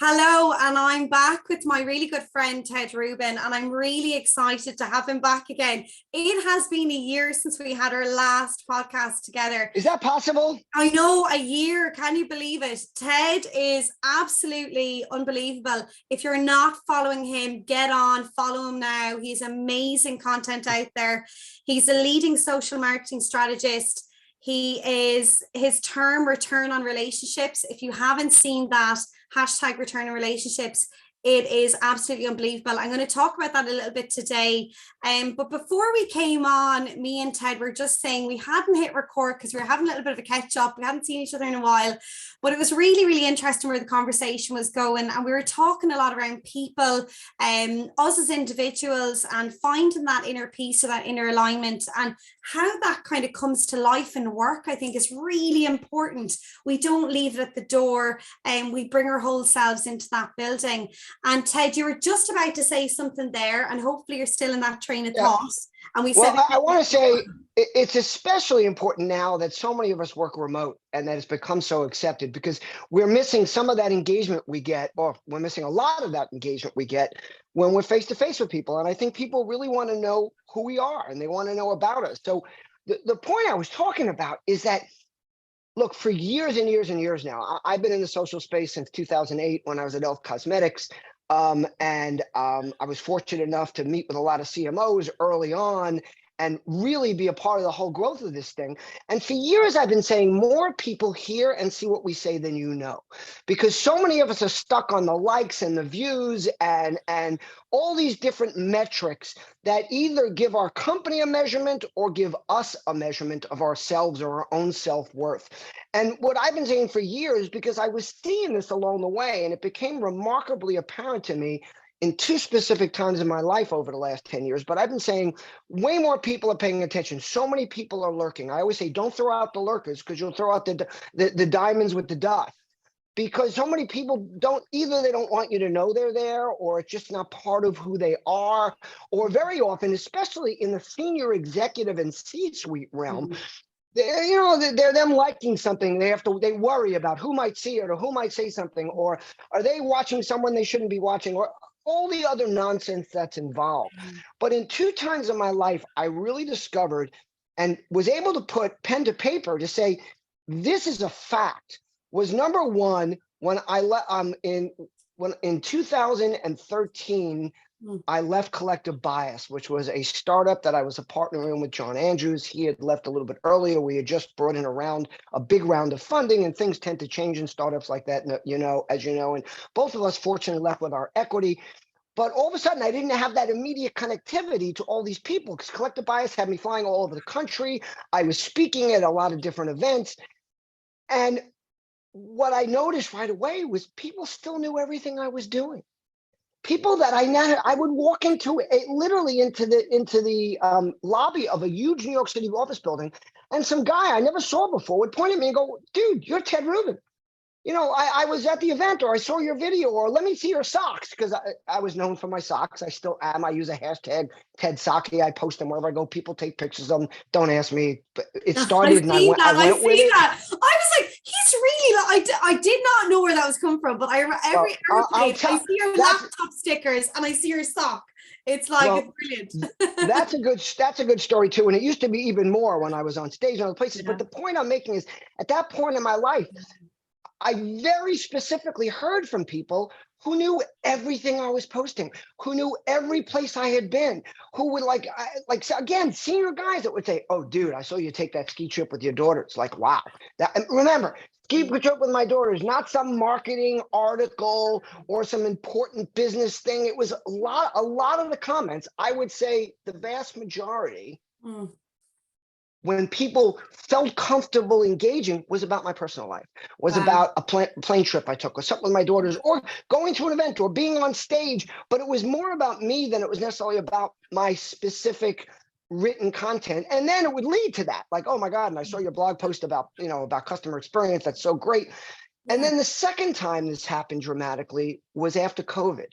Hello, and I'm back with my really good friend Ted Rubin, and I'm really excited to have him back again. It has been a year since we had our last podcast together. Is that possible? I know, a year. Can you believe it? Ted is absolutely unbelievable. If you're not following him, get on, follow him now. He's amazing content out there. He's a leading social marketing strategist. He is his term return on relationships. If you haven't seen that, hashtag return on relationships, it is absolutely unbelievable. I'm going to talk about that a little bit today. But before we came on, me and Ted were just saying we hadn't hit record because we were having a little bit of a catch up. We hadn't seen each other in a while, but it was really, really interesting where the conversation was going. And we were talking a lot around people, us as individuals, and finding that inner peace or that inner alignment, and how that kind of comes to life and work. I think is really important. We don't leave it at the door, and we bring our whole selves into that building. And Ted, you were just about to say something there, and hopefully you're still in that train of thought. And I want to say it's especially important now that so many of us work remote and that it's become so accepted, because we're missing some of that engagement we get, or we're missing a lot of that engagement we get when we're face to face with people. And I think people really want to know who we are and they want to know about us. So the point I was talking about is that, look, for years and years and years now, I've been in the social space since 2008 when I was at Elf Cosmetics. I was fortunate enough to meet with a lot of CMOs early on and really be a part of the whole growth of this thing. And for years, I've been saying more people hear and see what we say than you know, because so many of us are stuck on the likes and the views and all these different metrics that either give our company a measurement or give us a measurement of ourselves or our own self-worth. And what I've been saying for years, because I was seeing this along the way, and it became remarkably apparent to me in two specific times in my life over the last 10 years, but I've been saying way more people are paying attention. So many people are lurking. I always say, don't throw out the lurkers, because you'll throw out the diamonds with the dust. Because so many people either they don't want you to know they're there, or it's just not part of who they are. Or very often, especially in the senior executive and C-suite realm, they're them liking something. They worry about who might see it or who might say something, or are they watching someone they shouldn't be watching, or all the other nonsense that's involved. But in two times in my life, I really discovered and was able to put pen to paper to say, this is a fact, was number one, when in 2013, I left Collective Bias, which was a startup that I was a partner in with John Andrews. He had left a little bit earlier. We had just brought in a big round of funding, and things tend to change in startups like that, as you know, and both of us fortunately left with our equity. But all of a sudden, I didn't have that immediate connectivity to all these people, because Collective Bias had me flying all over the country. I was speaking at a lot of different events. And what I noticed right away was people still knew everything I was doing. People that I would walk into the lobby of a huge New York City office building, and some guy I never saw before would point at me and go, "Dude, you're Ted Rubin. I was at the event, or I saw your video, or let me see your socks," because I was known for my socks. I still am. I use a hashtag TedSocky. I post them wherever I go. People take pictures of them. Don't ask me. But it started, and I went with it. I was like, he's really. I did not know where that was coming from, but every I see your laptop stickers and I see your sock. It's like, it's brilliant. That's a good story too. And it used to be even more when I was on stage and other places. Yeah. But the point I'm making is, at that point in my life, I very specifically heard from people who knew everything I was posting, who knew every place I had been, who would again, senior guys that would say, "Oh, dude, I saw you take that ski trip with your daughter." It's like, wow. And remember, ski trip with my daughter is not some marketing article or some important business thing. It was a lot of the comments, I would say the vast majority, when people felt comfortable engaging, was about my personal life, was about a plane trip I took, or something with my daughters, or going to an event, or being on stage. But it was more about me than it was necessarily about my specific written content. And then it would lead to that, like, "Oh my God, and I saw your blog post about customer experience. That's so great." And then the second time this happened dramatically was after COVID.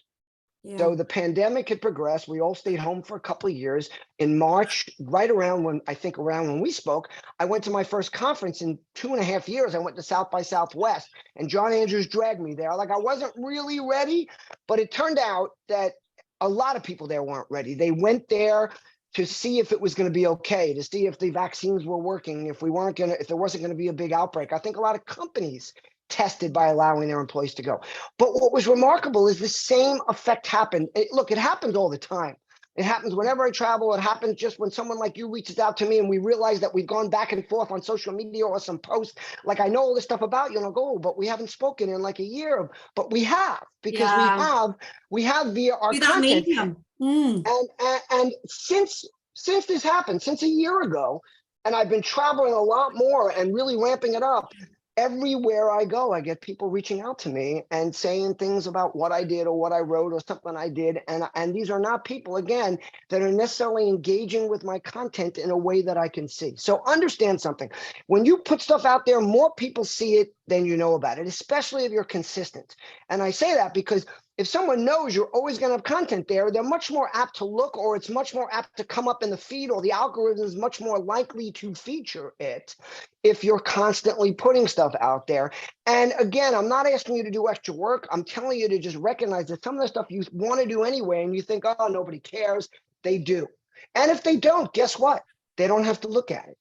So the pandemic had progressed. We all stayed home for a couple of years. In March, right around when we spoke, I went to my first conference in 2.5 years. I went to South by Southwest, and John Andrews dragged me there. Like, I wasn't really ready, but it turned out that a lot of people there weren't ready. They went there to see if it was going to be okay, to see if the vaccines were working, if there wasn't going to be a big outbreak. I think a lot of companies tested by allowing their employees to go. But what was remarkable is the same effect happened. Look, it happens all the time. It happens whenever I travel. It happens just when someone like you reaches out to me and we realize that we've gone back and forth on social media or some post. Like, I know all this stuff about you, and I'll go, but we haven't spoken in like a year. But we have, because we have via our content. And since this happened, since a year ago, and I've been traveling a lot more and really ramping it up, everywhere I go, I get people reaching out to me and saying things about what I did or what I wrote or something I did. And these are not people, again, that are necessarily engaging with my content in a way that I can see. So understand something. When you put stuff out there, more people see it than you know about it, especially if you're consistent. And I say that because if someone knows you're always going to have content there, they're much more apt to look, or it's much more apt to come up in the feed, or the algorithm is much more likely to feature it if you're constantly putting stuff out there. And again, I'm not asking you to do extra work. I'm telling you to just recognize that some of the stuff you want to do anyway, and you think, oh, nobody cares. They do. And if they don't, guess what? They don't have to look at it.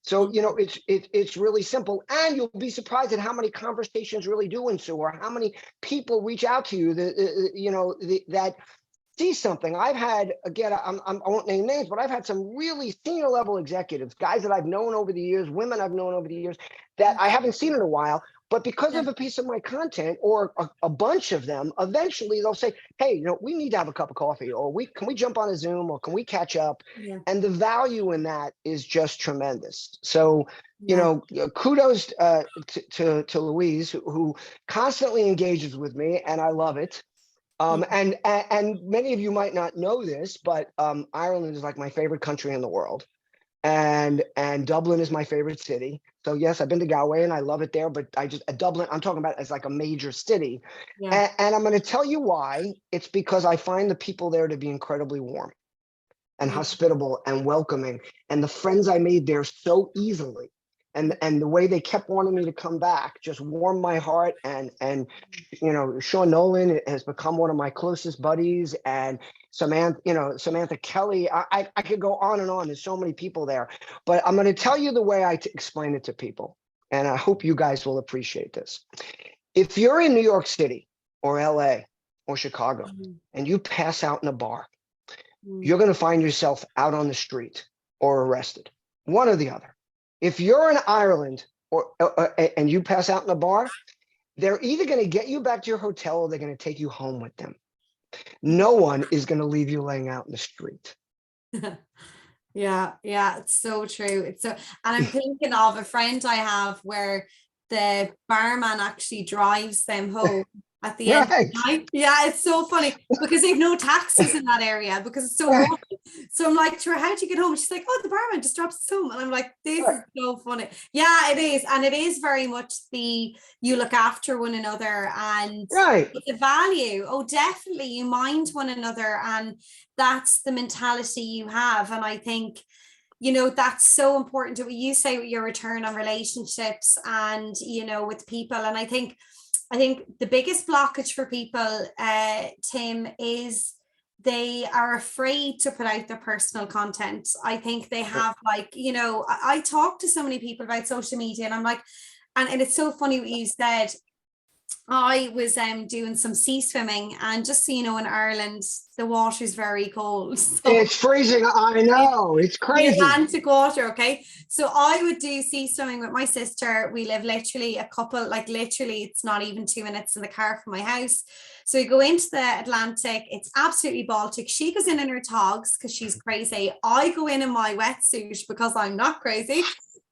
So, it's really simple, and you'll be surprised at how many conversations really do ensue, or how many people reach out to you that see something. I've had, again, I won't name names, but I've had some really senior level executives, guys that I've known over the years, women I've known over the years, that I haven't seen in a while. But because of a piece of my content, or a bunch of them, eventually they'll say, hey, we need to have a cup of coffee, or can we jump on a Zoom, or can we catch up? Yeah. And the value in that is just tremendous. So, kudos to Louise, who constantly engages with me, and I love it. And many of you might not know this, but Ireland is like my favorite country in the world. And Dublin is my favorite city. So yes, I've been to Galway and I love it there, but Dublin, I'm talking about as like a major city. Yeah. And I'm going to tell you why. It's because I find the people there to be incredibly warm and hospitable and welcoming. And the friends I made there so easily, and the way they kept wanting me to come back just warmed my heart. And Sean Nolan has become one of my closest buddies, and Samantha Kelly. I could go on and on. There's so many people there, but I'm going to tell you the way I explain it to people, and I hope you guys will appreciate this. If you're in New York City or LA or Chicago and you pass out in a bar, you're going to find yourself out on the street or arrested, one or the other. If you're in Ireland and you pass out in a bar, they're either going to get you back to your hotel or they're going to take you home with them. No one is going to leave you laying out in the street. Yeah, it's so true. And I'm thinking of a friend I have where the barman actually drives them home at the end of the night. Yeah, it's so funny because they've no taxis in that area because it's so hot. So I'm like, Tara, how'd you get home? She's like, oh, the barman just drops us home. And I'm like, this is so funny. Yeah, it is. And it is very much you look after one another, and the value. Oh, definitely. You mind one another, and that's the mentality you have. And I think, that's so important to what you say with your return on relationships and, with people. And I think the biggest blockage for people, Tim, is they are afraid to put out their personal content. I think they have I talk to so many people about social media, and I'm like, and it's so funny what you said. I was doing some sea swimming, and just so you know, in Ireland the water is very cold. So it's freezing. I know, it's crazy. Atlantic water. Okay, so I would do sea swimming with my sister. We live literally it's not even 2 minutes in the car from my house. So we go into the Atlantic. It's absolutely Baltic. She goes in her togs because she's crazy. I go in my wetsuit because I'm not crazy.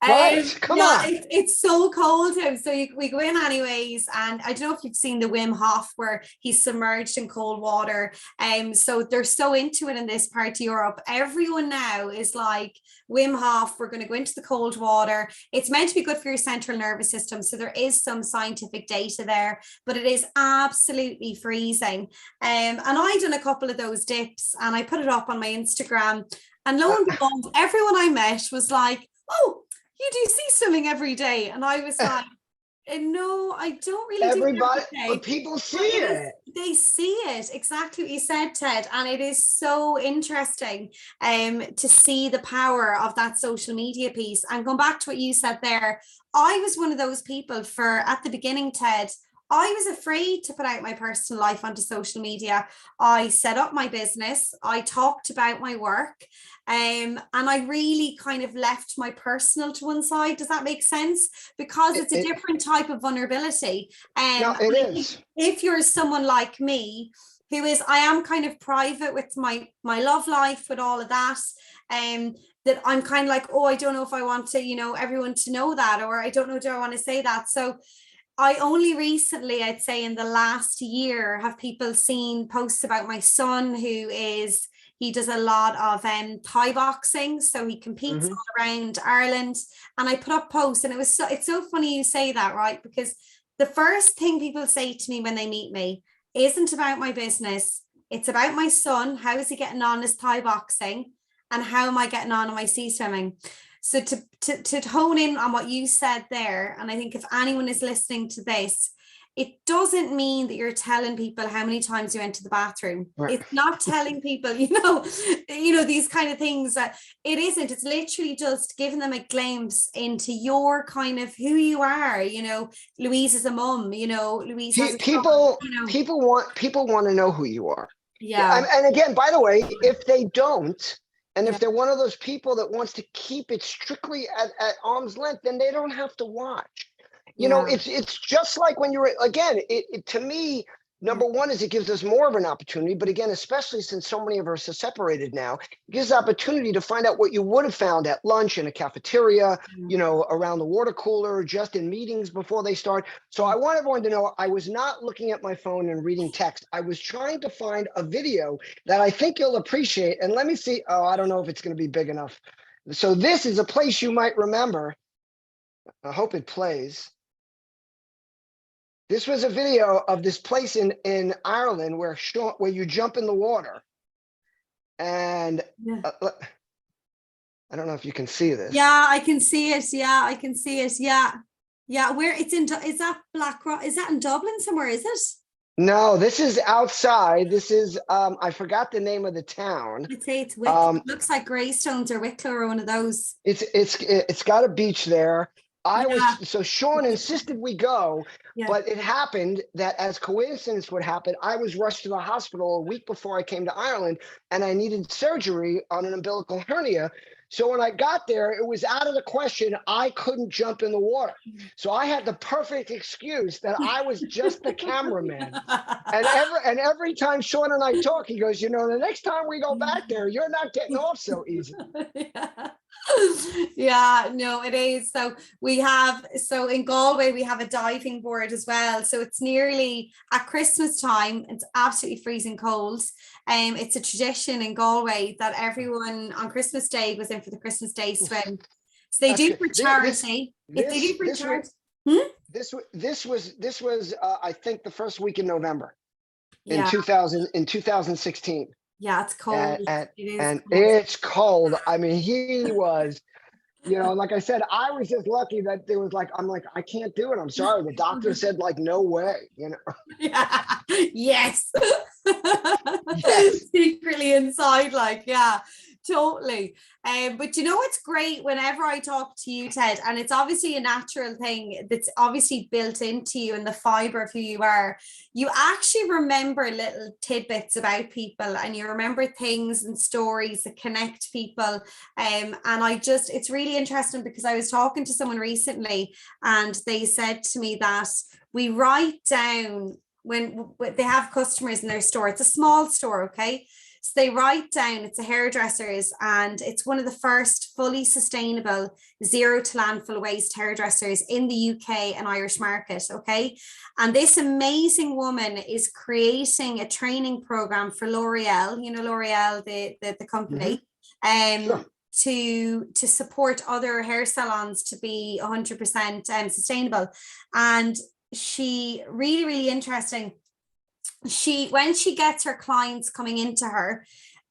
Right? Come Yeah, on. it's so cold here. So we go in anyways. And I don't know if you've seen the Wim Hof where he's submerged in cold water. So they're so into it in this part of Europe. Everyone now is like, Wim Hof, we're going to go into the cold water. It's meant to be good for your central nervous system. So there is some scientific data there, but it is absolutely freezing. And I done a couple of those dips and I put it up on my Instagram. And lo and behold, everyone I met was like, oh, you do sea swimming every day. And I was like, no, I don't really do it Everybody, every day. but people see it. They see it, exactly what you said, Ted. And it is so interesting to see the power of that social media piece. And going back to what you said there, I was one of those people at the beginning, Ted, I was afraid to put out my personal life onto social media. I set up my business. I talked about my work. And I really kind of left my personal to one side. Does that make sense? Because it's a different type of vulnerability. No, it is. If you're someone like me, I am kind of private with my love life, with all of that, that I'm kind of like, oh, I don't know if I want to, everyone to know that, or I don't know, do I want to say that? So I only recently, I'd say in the last year, have people seen posts about my son he does a lot of Thai boxing. So he competes all around Ireland. And I put up posts and it's so funny you say that, right? Because the first thing people say to me when they meet me isn't about my business. It's about my son. How is he getting on his Thai boxing? And how am I getting on in my sea swimming? So to hone in on what you said there, and I think if anyone is listening to this, it doesn't mean that you're telling people how many times you went to the bathroom. Right. It's not telling people, these kind of things. That it isn't. It's literally just giving them a glimpse into your kind of who you are. Louise is a mum. Louise has people want to know who you are. Yeah. And again, by the way, if they don't, and if they're one of those people that wants to keep it strictly at arm's length, then they don't have to watch. It's just like when you're, again, it to me, number one is it gives us more of an opportunity. But again, especially since so many of us are separated now, it gives the opportunity to find out what you would have found at lunch in a cafeteria, around the water cooler, just in meetings before they start. So I want everyone to know I was not looking at my phone and reading text. I was trying to find a video that I think you'll appreciate. And let me see. Oh, I don't know if it's going to be big enough. So this is a place you might remember. I hope it plays. This was a video of this place in Ireland where you jump in the water. And I don't know if you can see this. Yeah, I can see it. Yeah, I can see it. Yeah. Yeah. Where it's in, is that Blackrock? Is that in Dublin somewhere? Is it? No, this is outside. This is, I forgot the name of the town. I'd say it's Wicklow. It looks like Greystones or Wicklow or one of those. It's got a beach there. So Sean insisted we go, but it happened that as coincidence would happen, I was rushed to the hospital a week before I came to Ireland and I needed surgery on an umbilical hernia. So when I got there, it was out of the question. I couldn't jump in the water. So I had the perfect excuse that I was just the cameraman. And every time Sean and I talk, he goes, the next time we go back there, you're not getting off so easy. Yeah, no, it is. So in Galway, we have a diving board as well. So it's nearly at Christmas time. It's absolutely freezing cold. It's a tradition in Galway that everyone on Christmas Day goes in for the Christmas Day swim. So they do for charity. This was I think the first week in November in 2016. Yeah, it's cold. It's cold. I mean, he was, like I said, I was just lucky that there was I'm like, I can't do it. I'm sorry. The doctor said no way, Yeah. Yes. Yes. Secretly inside, totally. But it's great whenever I talk to you, Ted, and it's obviously a natural thing that's obviously built into you and the fiber of who you are. You actually remember little tidbits about people and you remember things and stories that connect people. And it's really interesting because I was talking to someone recently and they said to me that we write down when they have customers in their store. It's a small store, okay? So they write down, it's a hairdresser's, and it's one of the first fully sustainable zero to landfill waste hairdressers in the UK and Irish market. Okay. And this amazing woman is creating a training program for L'Oreal, you know, L'Oreal, the company, Sure. to support other hair salons to be 100% sustainable. And she really interesting. When she gets her clients coming into her,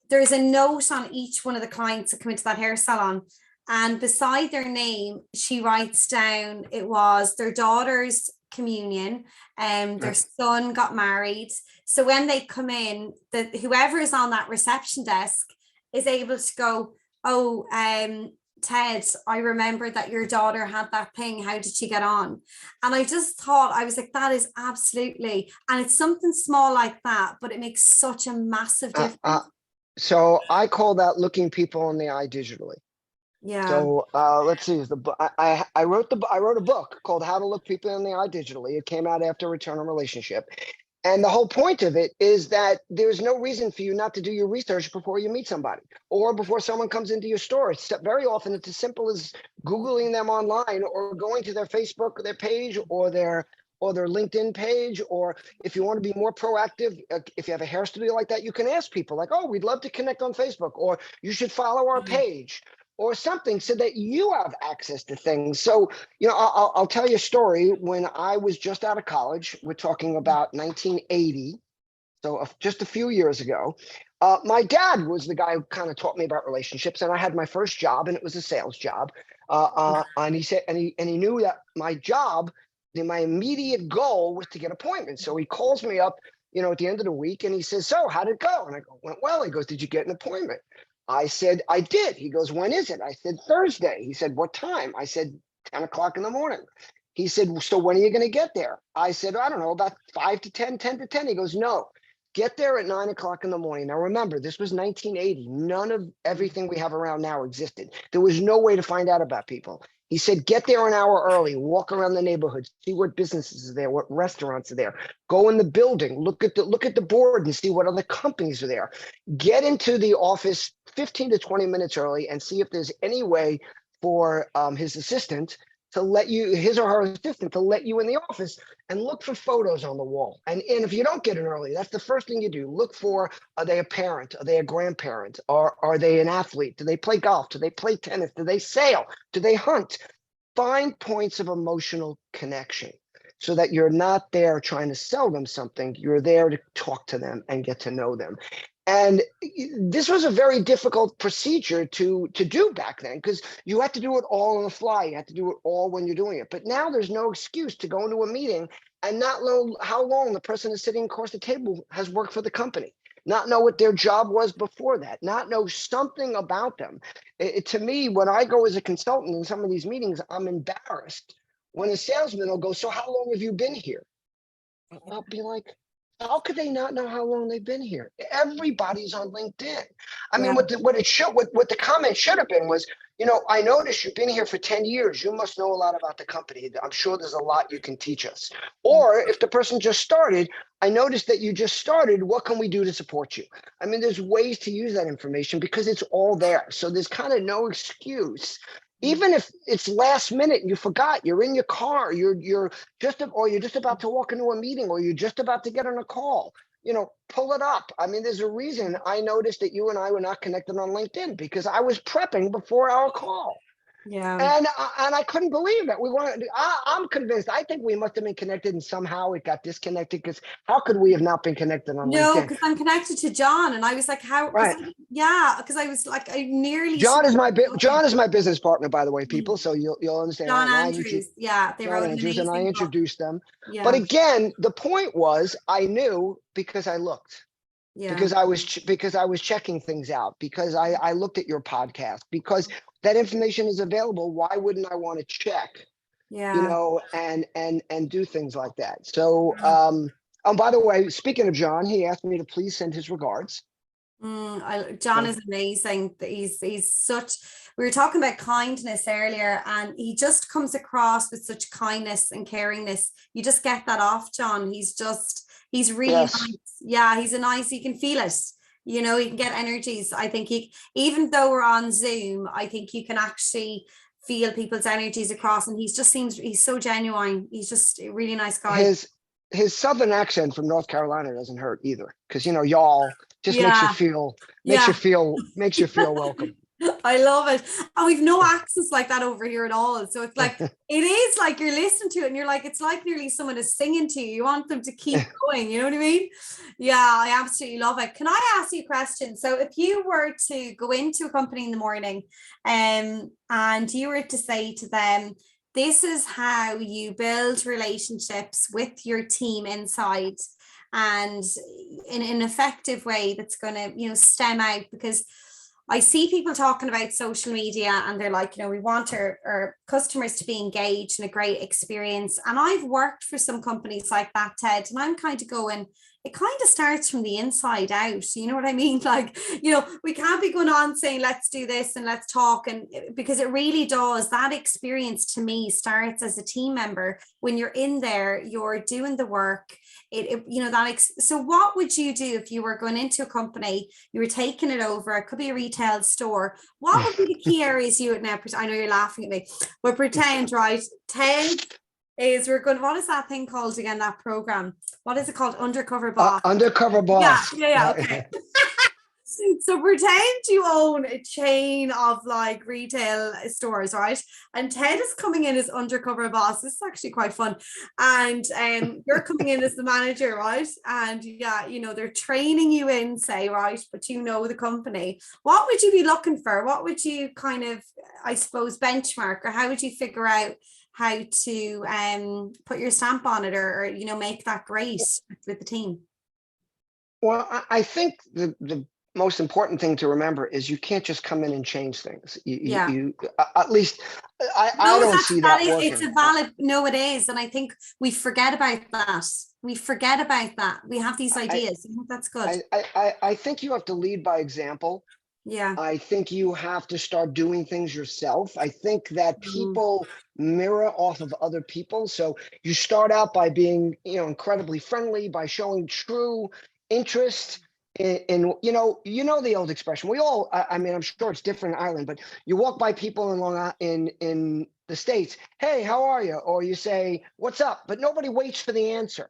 there's a note on each one of the clients that come into that hair salon, and beside their name she writes down it was their daughter's communion, and their son got married. So when they come in, that whoever is on that reception desk is able to go, oh, Ted, I remember that your daughter had that thing. How did she get on? And I just thought, I was like, that is absolutely, and it's something small like that, but it makes such a massive difference. So I call that looking people in the eye digitally. Yeah. So let's see. I wrote a book called How to Look People in the Eye Digitally. It came out after Return on Relationship. And the whole point of it is that there's no reason for you not to do your research before you meet somebody or before someone comes into your store. Very often it's as simple as Googling them online or going to their Facebook or their page or their LinkedIn page. Or if you want to be more proactive, if you have a hair studio like that, you can ask people like, oh, we'd love to connect on Facebook, or you should follow our page, or something, so that you have access to things. So, you know, I'll tell you a story. When I was just out of college, we're talking about 1980, so just a few years ago, my dad was the guy who kind of taught me about relationships, and I had my first job, and it was a sales job. And he said, and he knew that my job, my immediate goal was to get appointments. So he calls me up, you know, at the end of the week, and he says, "So, how'd it go?" And I go, "Went well." He goes, "Did you get an appointment?" I said, "I did." He goes, "When is it?" I said, "Thursday." He said, "What time?" I said, 10 o'clock in the morning. He said, "So when are you going to get there?" I said, "I don't know, about 5 to 10, 10 to 10. He goes, "No, get there at 9 o'clock in the morning." Now, remember, this was 1980. None of everything we have around now existed. There was no way to find out about people. He said, "Get there an hour early, walk around the neighborhood, see what businesses are there, what restaurants are there. Go in the building, look at the board and see what other companies are there. Get into the office 15 to 20 minutes early and see if there's any way for his assistant to let you, his or her assistant, to let you in the office, and look for photos on the wall. And if you don't get in early, that's the first thing you do. Look for, are they a parent? Are they a grandparent? Or are they an athlete? Do they play golf? Do they play tennis? Do they sail? Do they hunt?" Find points of emotional connection so that you're not there trying to sell them something. You're there to talk to them and get to know them. And this was a very difficult procedure to do back then, because you had to do it all on the fly. You had to do it all when you're doing it. But now there's no excuse to go into a meeting and not know how long the person is sitting across the table has worked for the company, not know what their job was before that, not know something about them. To me, when I go as a consultant in some of these meetings, I'm embarrassed when a salesman will go, "So how long have you been here?" I'll be like, how could they not know how long they've been here? Everybody's on LinkedIn. I mean, what the comment should have been was, you know, "I noticed you've been here for 10 years. You must know a lot about the company. I'm sure there's a lot you can teach us." Or if the person just started, "I noticed that you just started. What can we do to support you?" I mean, there's ways to use that information because it's all there. So there's kind of no excuse. Even if it's last minute and you forgot, you're in your car, you're just about to walk into a meeting, or you're just about to get on a call, you know, pull it up. I mean, there's a reason I noticed that you and I were not connected on LinkedIn, because I was prepping before our call. Yeah. And I couldn't believe that we weren't. I'm convinced. I think we must have been connected, and somehow it got disconnected, because how could we have not been connected on No, LinkedIn? because I'm connected to John, and I was like, how? Right. Yeah, because I was like, I nearly. John is my business partner, by the way, people. So you'll understand. John And Andrews. Yeah, they John wrote an Andrews, and I amazing book. introduced them. But Yeah. again, the point was, I knew because I looked, Yeah. because I was checking things out, because I looked at your podcast, because that information is available. Why wouldn't I want to check? Yeah. You know, and do things like that. So, by the way, speaking of John, he asked me to please send his regards. John is amazing. He's such, we were talking about kindness earlier, and he just comes across with such kindness and caringness. You just get that off John. He's really Yes. nice. Yeah, he's you can feel it. You know, you can get energies. I think even though we're on Zoom, I think you can actually feel people's energies across, and he's so genuine. He's just a really nice guy. His southern accent from North Carolina doesn't hurt either, because y'all just Yeah, yeah. makes you feel welcome. I love it. And we've no accents like that over here at all. So it's like, it is like you're listening to it and you're like, it's like nearly someone is singing to you. You want them to keep going. You know what I mean? Yeah, I absolutely love it. Can I ask you a question? So if you were to go into a company in the morning, and you were to say to them, this is how you build relationships with your team inside, and in an effective way that's going to, stem out, because I see people talking about social media and they're like, we want our customers to be engaged in a great experience. And I've worked for some companies like that, Ted, and I'm kind of going, it kind of starts from the inside out. You know what I mean? Like, we can't be going on saying, let's do this and let's talk. And because it really does, that experience to me starts as a team member. When you're in there, you're doing the work. So what would you do if you were going into a company, you were taking it over? It could be a retail store. What would be the key areas you would now? I know you're laughing at me, but pretend, right? Ted what is that thing called again? That program? What is it called? Undercover Boss. Undercover Boss. Yeah. Okay. So pretend you own a chain of like retail stores, right? And Ted is coming in as undercover boss. This is actually quite fun. And you're coming in as the manager, right? And they're training you in, say, right, but the company. What would you be looking for? What would you kind of, I suppose, benchmark, or how would you figure out how to put your stamp on it, or make that great with the team? Well, I think the most important thing to remember is you can't just come in and change things. You at least I don't see that working. It's a valid, no, it is. And I think we forget about that. We have these ideas. I think that's good. I think you have to lead by example. Yeah. I think you have to start doing things yourself. I think that people mirror off of other people. So you start out by being, incredibly friendly, by showing true interest in the old expression. We all, I mean, I'm sure it's different in Ireland, but you walk by people in the States, hey, how are you? Or you say, what's up? But nobody waits for the answer.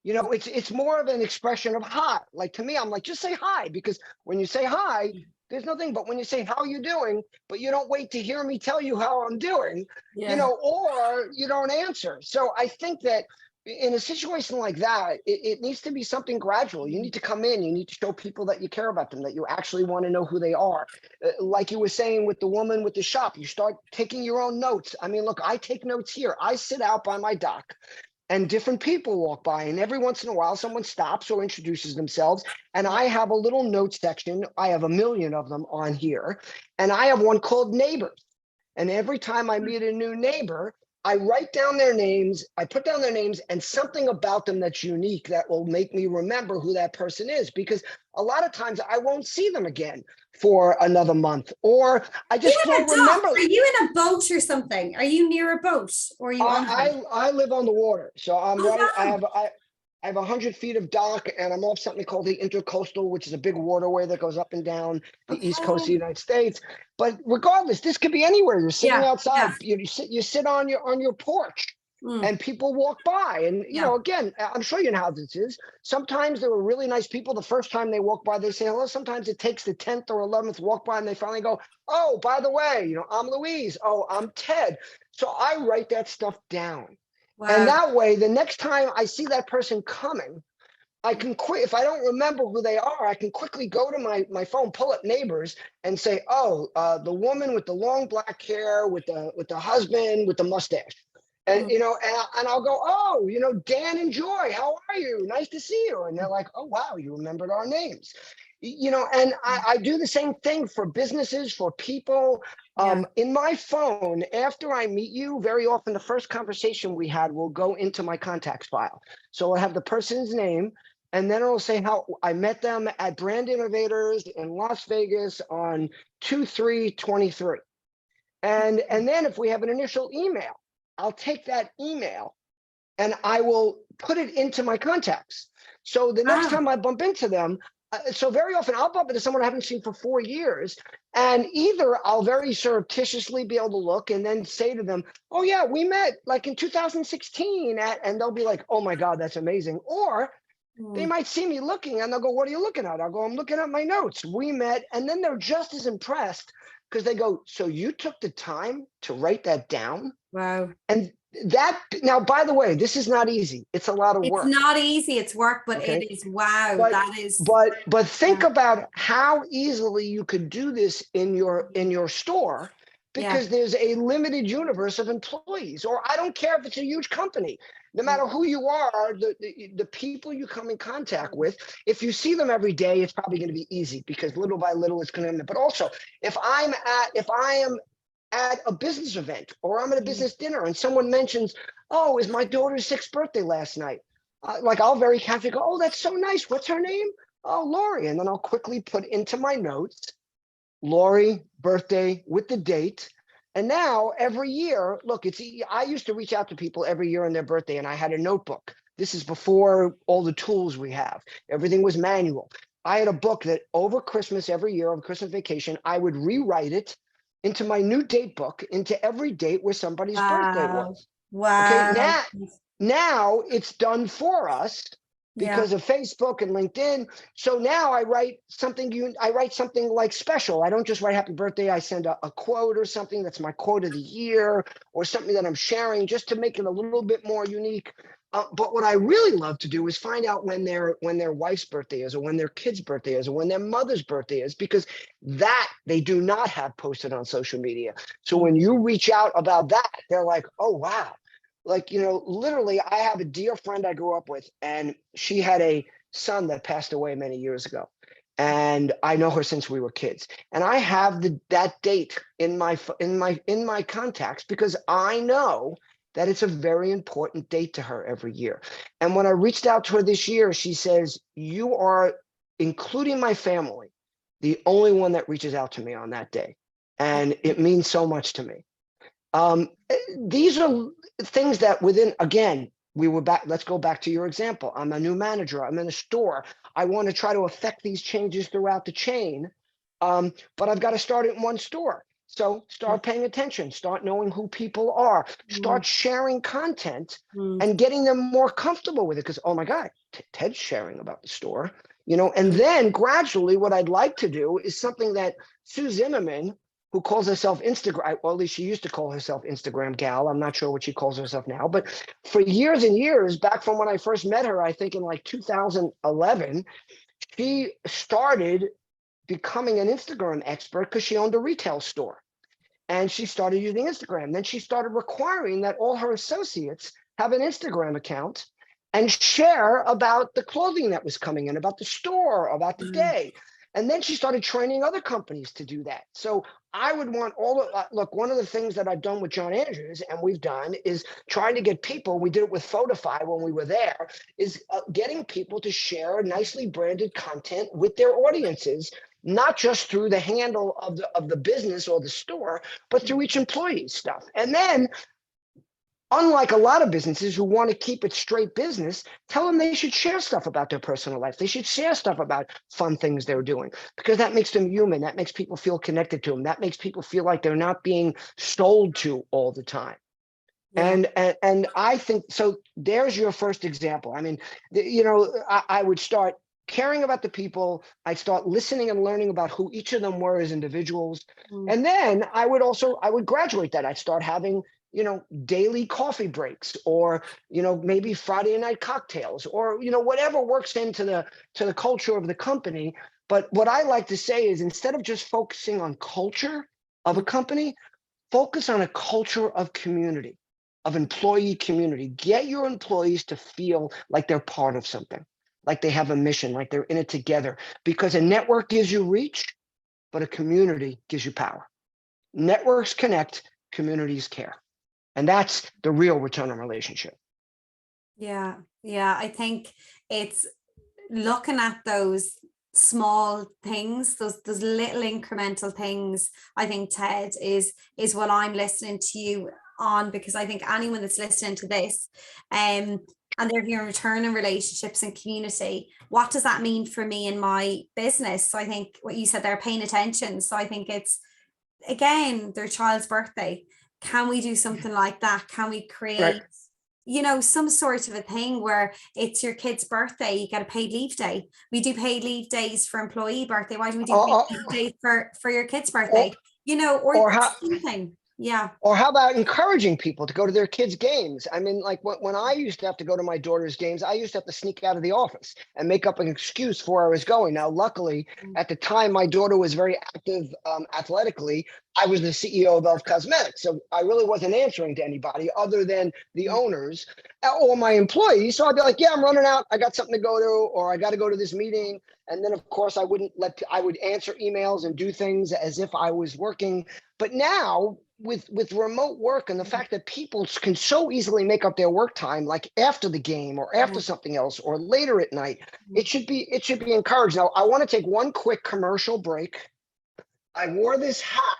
It's more of an expression of hi. Like, to me, I'm like, just say hi, because when you say hi, there's nothing. But when you say, how are you doing? But you don't wait to hear me tell you how I'm doing, or you don't answer. So I think that in a situation like that, it needs to be something gradual. You need to come in, you need to show people that you care about them, that you actually want to know who they are. Like you were saying with the woman with the shop, you start taking your own notes. I mean, look, I take notes here. I sit out by my dock and different people walk by, and every once in a while someone stops or introduces themselves, and I have a little note section. I have a million of them on here, and I have one called neighbors. And every time I meet a new neighbor, I write down their names, I put down their names and something about them that's unique that will make me remember who that person is, because a lot of times I won't see them again for another month, or I just won't remember. Are you in a boat or something? Are you near a boat, or are you on? I live on the water, so I'm right. I have 100 feet of dock, and I'm off something called the Intercoastal, which is a big waterway that goes up and down the East Coast of the United States. But regardless, this could be anywhere. You're sitting outside. You sit on your porch, and people walk by. And again, I'm sure you know how this is. Sometimes there were really nice people. The first time they walk by, they say hello. Sometimes it takes the 10th or 11th walk by, and they finally go, "Oh, by the way, I'm Louise. Oh, I'm Ted." So I write that stuff down. Wow. And that way, the next time I see that person coming, I can if I don't remember who they are, I can quickly go to my phone, pull up neighbors, and say, "Oh, the woman with the long black hair, with the husband with the mustache," and and I'll go, "Oh, Dan and Joy, how are you? Nice to see you." And they're like, "Oh, wow, you remembered our names." And I do the same thing for businesses, for people. In my phone, after I meet you, very often the first conversation we had will go into my contacts file. So I'll have the person's name, and then it'll say how I met them at Brand Innovators in Las Vegas on 2/3/23. And then if we have an initial email, I'll take that email and I will put it into my contacts. So the next time I bump into them, So very often I'll bump into someone I haven't seen for 4 years, and either I'll very surreptitiously be able to look and then say to them, oh yeah, we met like in 2016 and they'll be like, oh my God, that's amazing. Or they might see me looking and they'll go, what are you looking at? I'll go, I'm looking at my notes. We met. And then they're just as impressed because they go, so you took the time to write that down? Wow. And that, now, by the way, this is not easy. It's a lot of It's work. not easy. It's work, but Okay. it is, wow, But that is. but think about how easily you could do this in your store, because there's a limited universe of employees. Or I don't care if it's a huge company, no matter who you are, the people you come in contact with, if you see them every day, it's probably going to be easy because little by little it's going to. But also, if I am at a business event or I'm at a business dinner and someone mentions, oh, is my daughter's 6th birthday last night? Like I'll very casually go, oh, that's so nice. What's her name? Oh, Lori. And then I'll quickly put into my notes, Lori, birthday with the date. And now every year, look, I used to reach out to people every year on their birthday and I had a notebook. This is before all the tools we have. Everything was manual. I had a book that over Christmas, every year, over Christmas vacation, I would rewrite it into my new date book, into every date where somebody's birthday was. Wow. Okay, now it's done for us because of Facebook and LinkedIn. So now I write something like special. I don't just write happy birthday. I send a quote or something that's my quote of the year or something that I'm sharing just to make it a little bit more unique. But what I really love to do is find out when their wife's birthday is, or when their kid's birthday is, or when their mother's birthday is, because that they do not have posted on social media. So when you reach out about that, they're like, oh, wow. Like, literally, I have a dear friend I grew up with, and she had a son that passed away many years ago. And I know her since we were kids. And I have that date in my contacts because I know that it's a very important date to her every year. And when I reached out to her this year, she says, you are, including my family, the only one that reaches out to me on that day. And it means so much to me. These are things that again, let's go back to your example. I'm a new manager. I'm in a store. I want to try to affect these changes throughout the chain. But I've got to start it in one store. So start paying attention, start knowing who people are, start sharing content and getting them more comfortable with it. Because, oh my God, Ted's sharing about the store, and then gradually what I'd like to do is something that Sue Zimmerman, who calls herself Instagram, well, at least she used to call herself Instagram gal. I'm not sure what she calls herself now, but for years and years, back from when I first met her, I think in like 2011, she started becoming an Instagram expert because she owned a retail store. And she started using Instagram. Then she started requiring that all her associates have an Instagram account and share about the clothing that was coming in, about the store, about the day. And then she started training other companies to do that. So I would want look, one of the things that I've done with John Andrews, and we've done, is trying to get people, we did it with Photify when we were there, is getting people to share nicely branded content with their audiences, not just through the handle of the business or the store, but through each employee's stuff. And then, unlike a lot of businesses who want to keep it straight business, tell them they should share stuff about their personal life. They should share stuff about fun things they're doing, because that makes them human. That makes people feel connected to them. That makes people feel like they're not being sold to all the time. And I think, so there's your first example. I mean, I would start caring about the people. I'd start listening and learning about who each of them were as individuals. And then I would graduate that. I'd start having daily coffee breaks, or, maybe Friday night cocktails, or, whatever works into the culture of the company. But what I like to say is, instead of just focusing on culture of a company, focus on a culture of community, of employee community. Get your employees to feel like they're part of something, like they have a mission, like they're in it together, because a network gives you reach, but a community gives you power. Networks connect, communities care. And that's the real return on relationship. Yeah. I think it's looking at those small things, those little incremental things. I think, Ted, is what I'm listening to you on, because I think anyone that's listening to this, and they're here in return in relationships and community. What does that mean for me in my business? So I think what you said, they're paying attention. So I think it's, again, their child's birthday. Can we do something like that? Can we create, some sort of a thing where it's your kid's birthday, you get a paid leave day. We do paid leave days for employee birthday. Why do we do paid leave days for your kid's birthday? Or something. Yeah. Or how about encouraging people to go to their kids' games? I mean, like when I used to have to go to my daughter's games, I used to have to sneak out of the office and make up an excuse for where I was going. Now, luckily, at the time, my daughter was very active athletically. I was the CEO of Elf Cosmetics, so I really wasn't answering to anybody other than the owners or my employees. So I'd be like, yeah, I'm running out. I got something to go to, or I got to go to this meeting. And then, of course, I would answer emails and do things as if I was working. But now, with remote work and the fact that people can so easily make up their work time, like after the game or after something else or later at night, it should be encouraged. Now, I want to take one quick commercial break. I wore this hat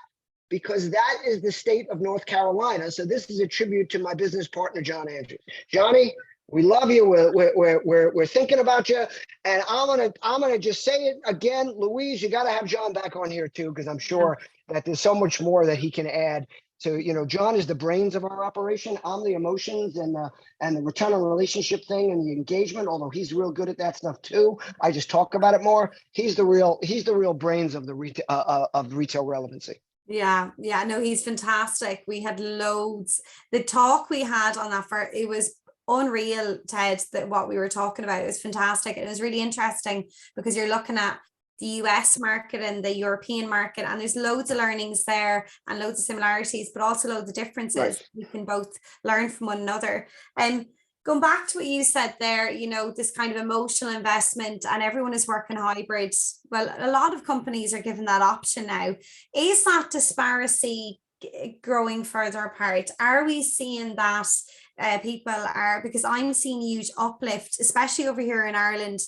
because that is the state of North Carolina. So this is a tribute to my business partner, John Andrews. Johnny, we love you. We're thinking about you, and I'm gonna just say it again, Louise. You got to have John back on here too, because I'm sure that there's so much more that he can add. So John is the brains of our operation. I'm the emotions and the return on relationship thing and the engagement. Although he's real good at that stuff too. I just talk about it more. He's the real brains of the retail relevancy. Yeah, no, he's fantastic. We had loads. The talk we had on that, it was unreal, Ted, that what we were talking about. It was fantastic. It was really interesting because you're looking at the US market and the European market, and there's loads of learnings there and loads of similarities, but also loads of differences. We can both learn from one another. And going back to what you said there, this kind of emotional investment, and everyone is working hybrid. Well, a lot of companies are given that option now. Is that disparity growing further apart? Are we seeing that people are, because I'm seeing huge uplift, especially over here in Ireland,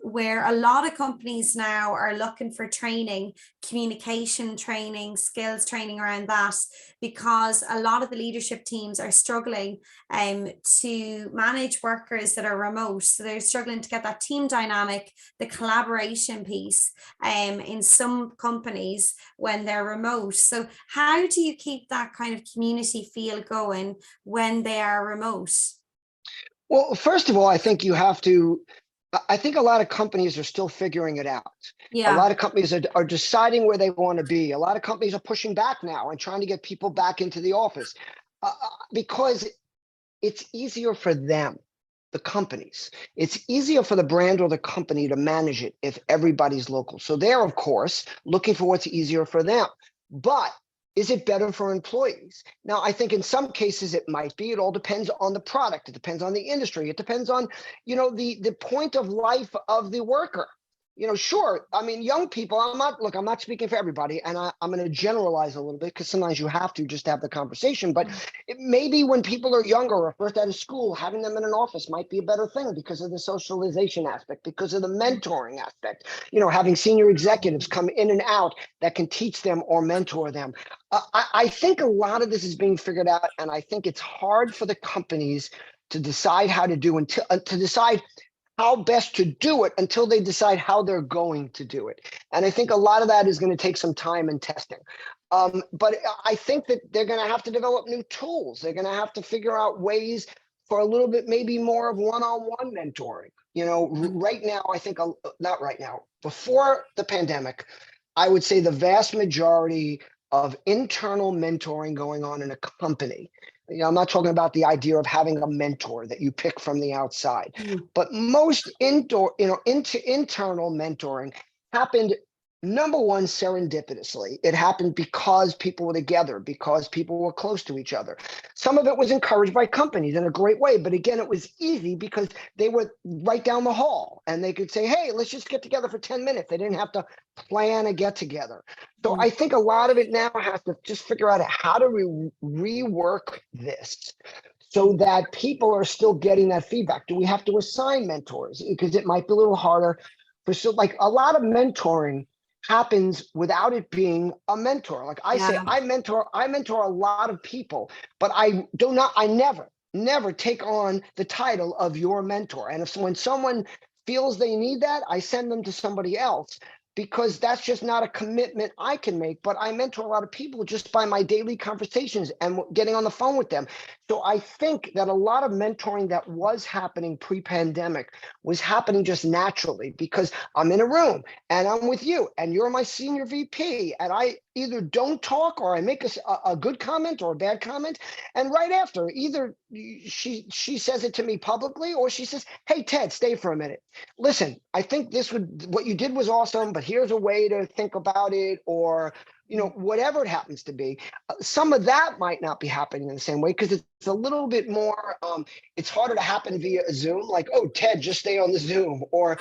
where a lot of companies now are looking for training, communication training, skills training around that, because a lot of the leadership teams are struggling to manage workers that are remote. So they're struggling to get that team dynamic, the collaboration piece in some companies when they're remote. So how do you keep that kind of community feel going when they are remote? Well, first of all, I think a lot of companies are still figuring it out. A lot of companies are deciding where they want to be. A lot of companies are pushing back now and trying to get people back into the office because it's easier for them, the companies. It's easier for the brand or the company to manage it if everybody's local. So they're, of course, looking for what's easier for them. But is it better for employees? Now, I think in some cases it might be. It all depends on the product. It depends on the industry. It depends on, the point of life of the worker. Sure. I mean, young people, I'm not speaking for everybody, and I'm going to generalize a little bit because sometimes you have to just have the conversation. But maybe when people are younger or first out of school, having them in an office might be a better thing because of the socialization aspect, because of the mentoring aspect, having senior executives come in and out that can teach them or mentor them. I think a lot of this is being figured out, and I think it's hard for the companies to decide how to do to decide how best to do it until they decide how they're going to do it. And I think a lot of that is going to take some time and testing. But I think that they're going to have to develop new tools. They're going to have to figure out ways for a little bit, maybe more of one-on-one mentoring. Right now, I think, not right now, before the pandemic, I would say the vast majority of internal mentoring going on in a company. I'm not talking about the idea of having a mentor that you pick from the outside, but most internal mentoring happened, number one, serendipitously. It happened because people were together, because people were close to each other. Some of it was encouraged by companies in a great way, but again, it was easy because they were right down the hall and they could say, hey, let's just get together for 10 minutes. They didn't have to plan a get together. So I think a lot of it now has to just figure out how do we rework this so that people are still getting that feedback. Do we have to assign mentors? Because it might be a little harder for like a lot of mentoring happens without it being a mentor. Like I say, I mentor a lot of people, but I never never take on the title of your mentor. And when someone feels they need that, I send them to somebody else, because that's just not a commitment I can make. But I mentor a lot of people just by my daily conversations and getting on the phone with them. So I think that a lot of mentoring that was happening pre-pandemic was happening just naturally, because I'm in a room and I'm with you and you're my senior VP, and I either don't talk or I make a good comment or a bad comment. And right after, either she says it to me publicly, or she says, "Hey, Ted, stay for a minute. Listen, I think what you did was awesome, but here's a way to think about it," or, whatever it happens to be. Some of that might not be happening in the same way, because it's a little bit more, it's harder to happen via a Zoom, like, "Oh, Ted, just stay on the Zoom." Or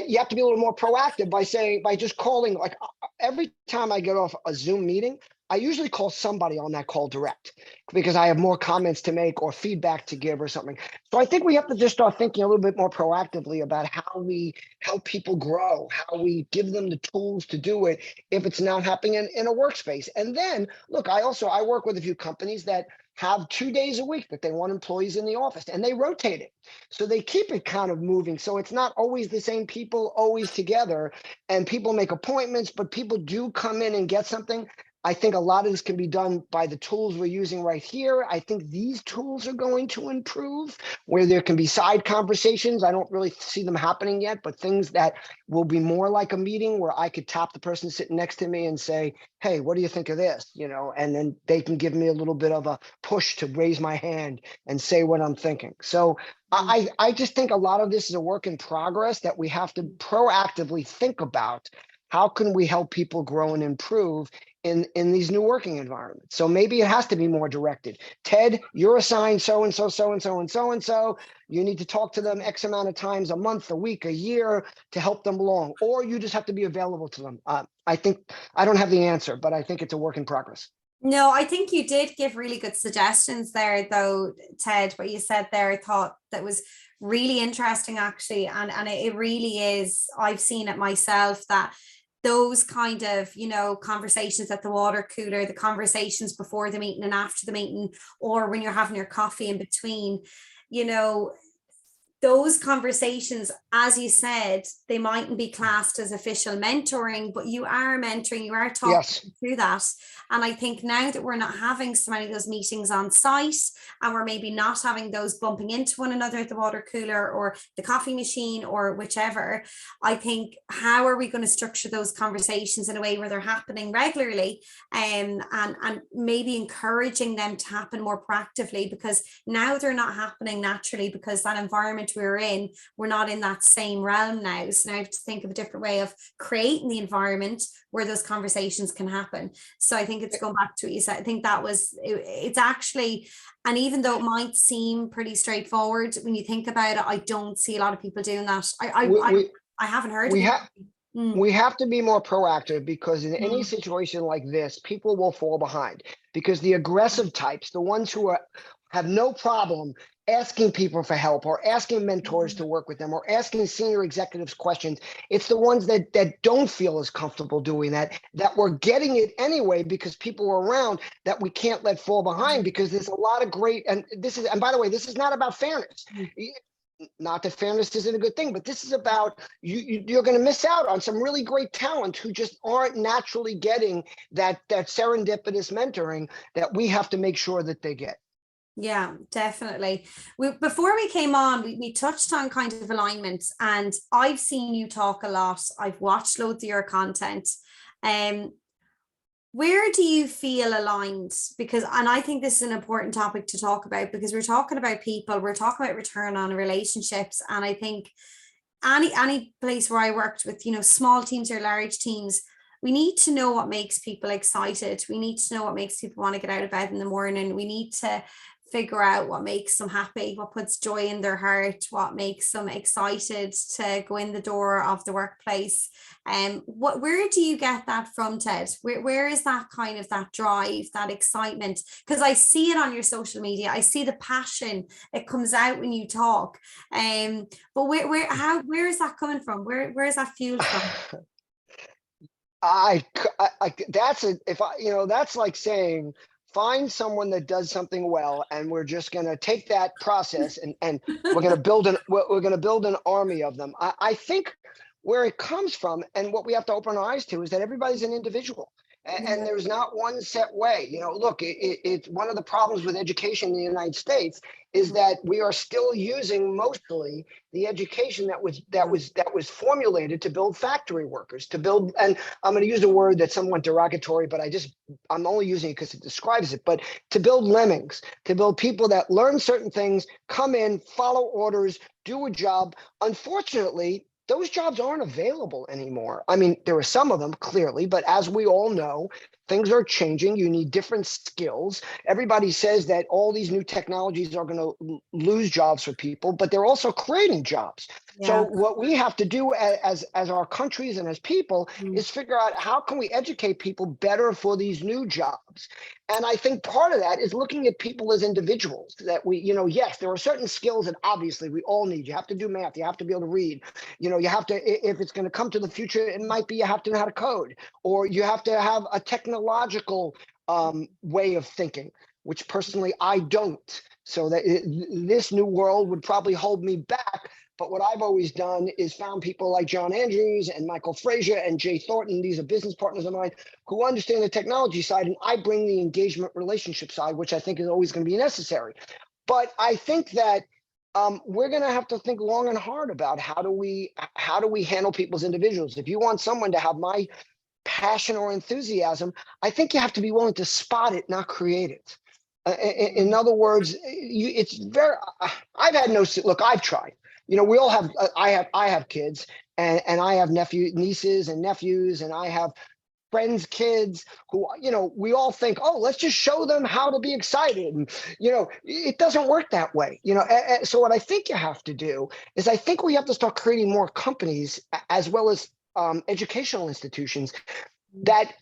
you have to be a little more proactive by just calling. Like, every time I get off a Zoom meeting, I usually call somebody on that call direct, because I have more comments to make or feedback to give or something. So I think we have to just start thinking a little bit more proactively about how we help people grow, how we give them the tools to do it if it's not happening in a workspace. And then, look, I work with a few companies that have 2 days a week that they want employees in the office, and they rotate it. So they keep it kind of moving. So it's not always the same people always together, and people make appointments, but people do come in and get something. I think a lot of this can be done by the tools we're using right here. I think these tools are going to improve, where there can be side conversations. I don't really see them happening yet, but things that will be more like a meeting, where I could tap the person sitting next to me and say, "Hey, what do you think of this?" And then they can give me a little bit of a push to raise my hand and say what I'm thinking. So I just think a lot of this is a work in progress that we have to proactively think about. How can we help people grow and improve in these new working environments? So maybe it has to be more directed. "Ted, you're assigned so and so, so and so, and so and so. You need to talk to them X amount of times a month, a week, a year, to help them along." Or you just have to be available to them. I think I don't have the answer, but I think it's a work in progress. No, I think you did give really good suggestions there, though, Ted. What you said there, I thought that was really interesting, actually. And it really is. I've seen it myself, that those kind of, conversations at the water cooler, the conversations before the meeting and after the meeting, or when you're having your coffee in between, you know, those conversations, as you said, they mightn't be classed as official mentoring, but you are mentoring, you are talking Yes. through that. And I think now that we're not having so many of those meetings on site, and we're maybe not having those bumping into one another at the water cooler or the coffee machine or whichever, I think, how are we going to structure those conversations in a way where they're happening regularly, and maybe encouraging them to happen more proactively, because now they're not happening naturally, because that environment we're in, we're not in that same realm now. So now I have to think of a different way of creating the environment where those conversations can happen. So I think it's going back to what you said. I think that was, it's actually, and even though it might seem pretty straightforward, when you think about it, I don't see a lot of people doing that. I haven't heard of it. We have to be more proactive, because in any situation like this, people will fall behind, because the aggressive types, the ones who have no problem asking people for help, or asking mentors to work with them, or asking senior executives questions, it's the ones that don't feel as comfortable doing that we're getting it anyway, because people are around, that we can't let fall behind, because there's a lot of great, and by the way, this is not about fairness. Not that fairness isn't a good thing, but this is about you're going to miss out on some really great talent who just aren't naturally getting that serendipitous mentoring that we have to make sure that they get. Yeah, definitely. Before we came on, we touched on kind of alignment, and I've seen you talk a lot. I've watched loads of your content. Where do you feel aligned? Because, and I think this is an important topic to talk about, because we're talking about people, we're talking about return on relationships. And I think any place where I worked with, small teams or large teams, we need to know what makes people excited. We need to know what makes people want to get out of bed in the morning. We need to figure out what makes them happy, what puts joy in their heart, what makes them excited to go in the door of the workplace. Where do you get that from, Ted? Where is that kind of that drive, that excitement? Because I see it on your social media. I see the passion. It comes out when you talk. But where is that coming from? Where is that fueled from? That's like saying, find someone that does something well, and we're just going to take that process and we're going to build an army of them. I think where it comes from and what we have to open our eyes to is that everybody's an individual. And there's not one set way. Look, it's one of the problems with education in the United States is that we are still using mostly the education that was formulated to build factory workers, to build, and I'm going to use a word that's somewhat derogatory, but I'm only using it because it describes it, but to build lemmings, to build people that learn certain things, come in, follow orders, do a job. Unfortunately, those jobs aren't available anymore. I mean, there are some of them clearly, but as we all know, things are changing. You need different skills. Everybody says that all these new technologies are going to lose jobs for people, but they're also creating jobs. Yeah. So what we have to do as our countries and as people is figure out how can we educate people better for these new jobs. And I think part of that is looking at people as individuals that yes, there are certain skills that obviously we all need. You have to do math. You have to be able to read. You have to, if it's going to come to the future, it might be you have to know how to code, or you have to have a technological way of thinking, which personally I don't. So that this new world would probably hold me back. But what I've always done is found people like John Andrews and Michael Frazier and Jay Thornton. These are business partners of mine who understand the technology side, and I bring the engagement relationship side, which I think is always going to be necessary. But I think that we're going to have to think long and hard about how do we handle people's individuals. If you want someone to have my passion or enthusiasm, I think you have to be willing to spot it, not create it. In other words, it's very. I've had no look. I've tried. We all have. I have kids, and I have nieces and nephews, and I have friends' kids who, we all think, oh, let's just show them how to be excited. And, it doesn't work that way. So what I think you have to do is I think we have to start creating more companies as well as educational institutions that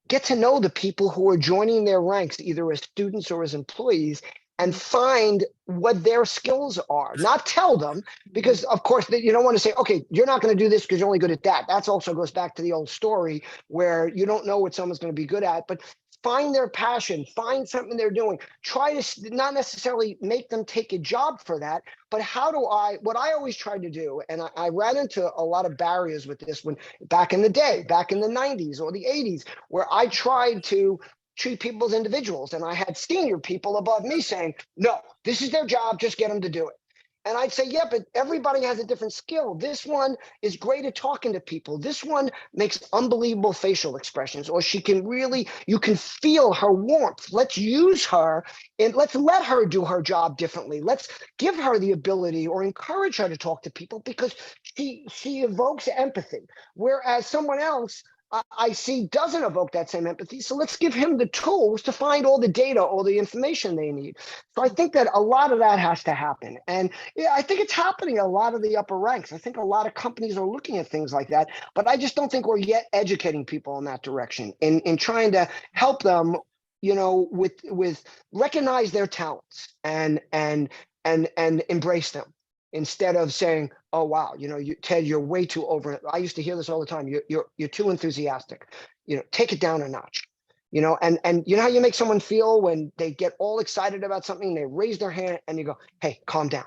get to know the people who are joining their ranks, either as students or as employees, and find what their skills are, not tell them, because of course you don't want to say, okay, you're not going to do this because you're only good at that. That also goes back to the old story where you don't know what someone's going to be good at, but find their passion, find something they're doing. Try to not necessarily make them take a job for that, but what I always tried to do, and I ran into a lot of barriers with this when back in the day, back in the 90s or the 80s, where I tried to treat people as individuals. And I had senior people above me saying, no, this is their job, just get them to do it. And I'd say, yeah, but everybody has a different skill. This one is great at talking to people. This one makes unbelievable facial expressions, or you can feel her warmth. Let's use her and let's let her do her job differently. Let's give her the ability or encourage her to talk to people because she evokes empathy. Whereas someone else I see doesn't evoke that same empathy. So let's give him the tools to find all the data or the information they need. So I think that a lot of that has to happen. And yeah, I think it's happening in a lot of the upper ranks. I think a lot of companies are looking at things like that, but I just don't think we're yet educating people in that direction in trying to help them, with recognize their talents and embrace them. Instead of saying, oh, wow, Ted, you're way too over. I used to hear this all the time. You're too enthusiastic. Take it down a notch. And you know how you make someone feel when they get all excited about something, they raise their hand and you go, hey, calm down.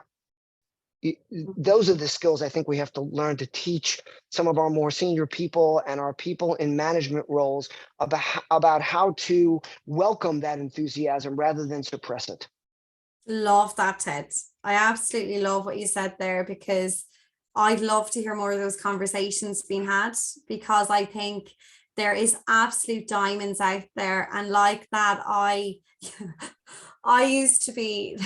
Those are the skills I think we have to learn to teach some of our more senior people and our people in management roles about how to welcome that enthusiasm rather than suppress it. Love that, Ted. I absolutely love what you said there, because I'd love to hear more of those conversations being had, because I think there is absolute diamonds out there. And like that, I used to be,